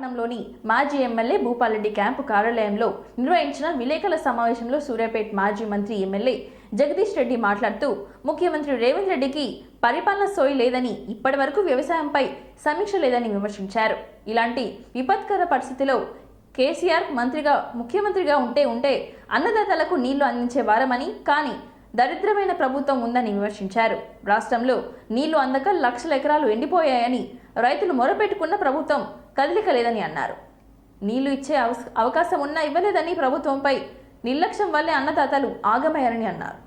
పట్టణంలోని మాజీ MLA Bhupal Reddy camp కార్యాలయంలో నిర్వహించిన విలేకరుల సమావేశంలో సూర్యాపేట మాజీ మంత్రి ఎమ్మెల్యే జగదీష్ రెడ్డి మాట్లాడుతూ ముఖ్యమంత్రి రేవంత్ రెడ్డికి పరిపాలన సోయి లేదని, ఇప్పటివరకు వ్యవసాయంపై సమీక్ష లేదని విమర్శించారు. ఇలాంటి విపత్కర పరిస్థితిలో కేసీఆర్ ముఖ్యమంత్రిగా ఉంటే అన్నదాతలకు నీళ్లు అందించే వారమని, కానీ దరిద్రమైన ప్రభుత్వం ఉందని విమర్శించారు. రాష్ట్రంలో నీళ్లు అందక లక్షల ఎకరాలు ఎండిపోయాయని, రైతులు మొరపెట్టుకున్న ప్రభుత్వం కదలిక లేదని అన్నారు. నీళ్లు ఇచ్చే అవకాశం ఉన్నా ఇవ్వలేదని, ప్రభుత్వంపై నిర్లక్ష్యం వల్లే అన్నదాతలు ఆగమయ్యారని అన్నారు.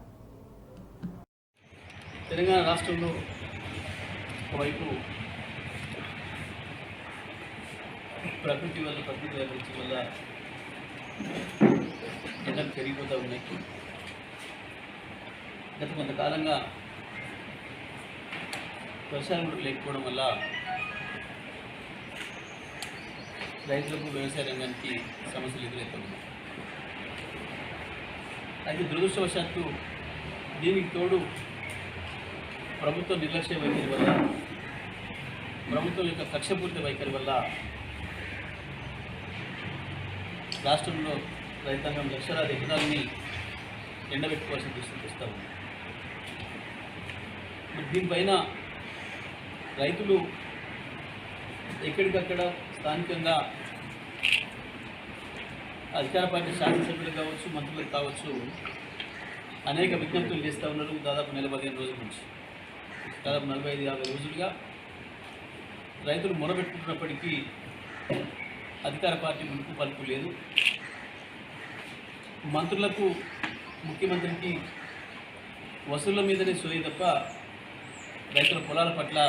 తెలంగాణ రాష్ట్రంలో ఒకవైపు ప్రకృతి వైపరీత్యం వల్ల ఎండలు పెరిగిపోతూ ఉన్నాయి. గత కొంతకాలంగా వ్యవసాయం లేకపోవడం వల్ల రైతులకు, వ్యవసాయ రంగానికి సమస్యలు ఎదురవుతున్నాయి. అయితే దురదృష్టవశాత్తు దీనికి తోడు ప్రభుత్వ నిర్లక్ష్య వైఖరి వల్ల, ప్రభుత్వం యొక్క కక్షపూరిత వైఖరి వల్ల రాష్ట్రంలో రైతాంగం లక్షలాది ఎకరాలని ఎండబెట్టుకోవాల్సిన దుస్థితి వస్తూ ఉంది. దీనిపైన రైతులు ఎక్కడికక్కడ స్థానికంగా అధికార పార్టీ శాసనసభ్యులు కావచ్చు, మంత్రులు కావచ్చు, అనేక విజ్ఞప్తులు చేస్తూ ఉన్నారు. దాదాపు 15 రోజుల నుంచి, దాదాపు 45-50 రోజులుగా రైతులు మొరబెట్టుకున్నప్పటికీ అధికార పార్టీ మునుపు పలుకు లేదు. మంత్రులకు, ముఖ్యమంత్రికి వసూళ్ల మీదనే సోయి తప్ప రైతుల పొలాల పట్ల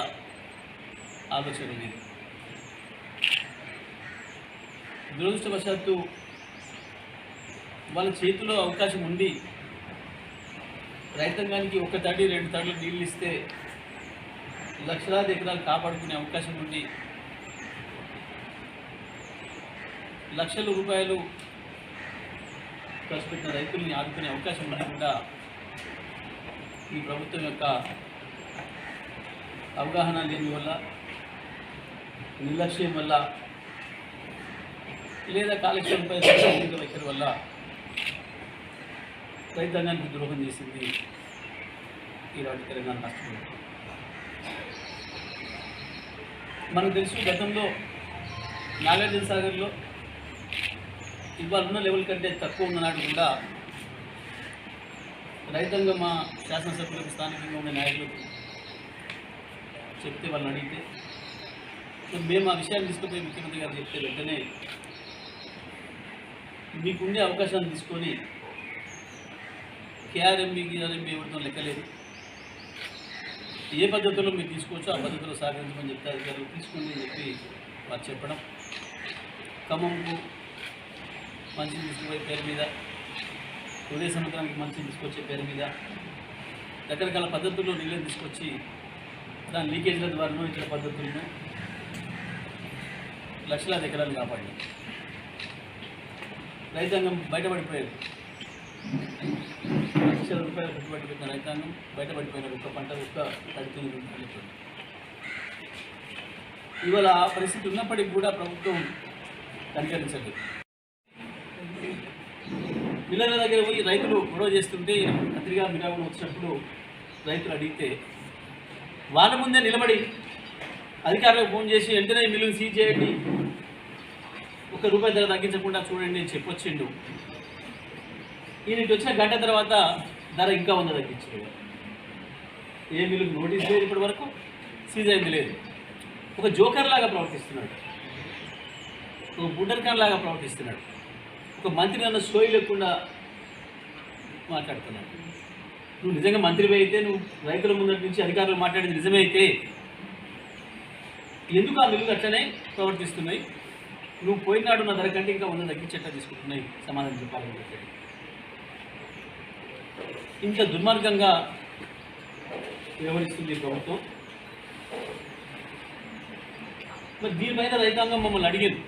ఆలోచన లేదు. దురదృష్టవశాత్తు వాళ్ళ చేతిలో అవకాశం ఉండి రైతాంగానికి 1 తడి 2 తడులు నీళ్ళు ఇస్తే లక్షలాది ఎకరాలు కాపాడుకునే అవకాశం ఉండి లక్షల రూపాయలు ఖర్చు పెట్టిన రైతుల్ని ఆదుకునే అవకాశం ఉండకుండా ఈ ప్రభుత్వం యొక్క అవగాహన లేని వల్ల, నిర్లక్ష్యం వల్ల, లేదా కాలక్షేపంపై వైఖరి వల్ల రైతాంగానికి ద్రోహం చేసింది ఈనాటి తెలంగాణ రాష్ట్రంలో. మనకు తెలుసు, గతంలో నాగార్జున సాగర్లో ఇవాళ ఉన్న లెవెల్ కంటే తక్కువ ఉన్ననాడు కూడా రైతాంగం మా శాసనసభ్యులకు, స్థానికంగా ఉన్న నాయకులకు చెప్తే, వాళ్ళని అడిగితే మేము ఆ విషయాన్ని తీసుకుపోయి ముఖ్యమంత్రి గారు చెప్తే వెంటనే మీకుండే అవకాశాన్ని తీసుకొని కేఆర్ఎంబీ, గీఆర్ఎంబీ ఎవరితో లెక్కలేదు, ఏ పద్ధతిలో మీరు తీసుకోవచ్చో ఆ పద్ధతిలో సహకరించమని చెప్తే అధికారులు తీసుకోండి అని చెప్పి వారు చెప్పడం, ఖమ్మంకు మంచిని తీసుకుపోయే పేరు మీద, ఉదయ సముద్రానికి మంచిని తీసుకొచ్చే పేరు మీద రకరకాల పద్ధతుల్లో నీళ్ళని తీసుకొచ్చి దాని లీకేజ్ల ద్వారానో ఇతర పద్ధతులను లక్షలాది ఎకరాలు కాపాడి రైతాంగం బయటపడిపోయారు. లక్షల రూపాయలు పెట్టుబడి పెట్టిన రైతాంగం బయటపడిపోయినారు. 1 పంట 1 తడితో ఇవాళ ఆ పరిస్థితి ఉన్నప్పటికీ కూడా ప్రభుత్వం కనికరించలేదు. మిల్లర్ల దగ్గర పోయి రైతులు గొడవ చేస్తుంటే, పత్రికా విరామం వచ్చినప్పుడు రైతులు అడిగితే వాళ్ళ ముందే నిలబడి అధికారులకు ఫోన్ చేసి వెంటనే మిల్లుని సీజ్ చేయండి, ₹1 ధర తగ్గించకుండా చూడండి అని చెప్పొచ్చిండు. ఈయనకి వచ్చిన గంట తర్వాత ధర ఇంకా 100 తగ్గించాడు. ఏ మిల్లుకి నోటీస్ లేదు, ఇప్పటి వరకు సీజ్ అయింది లేదు. ఒక జోకర్ లాగా ప్రవర్తిస్తున్నాడు, ఒక బుడ్డర్ఖాన్ లాగా ప్రవర్తిస్తున్నాడు, ఒక మంత్రి అన్న సోయి లేకుండా మాట్లాడుతున్నాడు. నువ్వు నిజంగా మంత్రివి అయితే, నువ్వు రైతుల ముందటి నుంచి అధికారులు మాట్లాడేది నిజమే అయితే ఎందుకు ఆ మిల్లులు అట్లనే ప్రవర్తిస్తున్నాయి? నువ్వు పోయినాడు నా ధర కంటే ఇంకా 100 తగ్గించేట్లా తీసుకుంటున్నాయి, సమాధానం చెప్పాలని చెప్పాడు. ఇంత దుర్మార్గంగా వ్యవహరిస్తుంది ప్రభుత్వం. మరి దీనిపైన రైతాంగం మమ్మల్ని అడిగేది,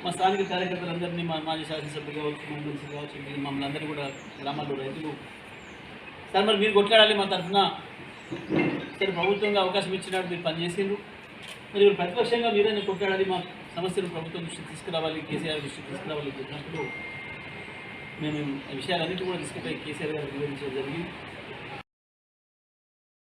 మా స్థానిక కార్యకర్తలందరినీ, మా మాజీ శాసనసభ్యులు కావచ్చు, మంత్రులు కావచ్చు, మమ్మల్ని అందరినీ కూడా గ్రామాల్లో రైతులు, సార్ మరి మీరు కొట్లాడాలి మా తరఫున, సరే ప్రభుత్వంగా అవకాశం ఇచ్చినట్టు మీరు పనిచేసిండ్రు, మరి మీరు ప్రతిపక్షంగా మీరైనా కొట్టాడాలి, మా సమస్యను ప్రభుత్వం దృష్టికి తీసుకురావాలి, కేసీఆర్ దృష్టికి తీసుకురావాలి చెప్పినప్పుడు మేము ఈ విషయాలన్నిటి కూడా తీసుకుపోయి కేసీఆర్ గారికి వివరించడం జరిగింది.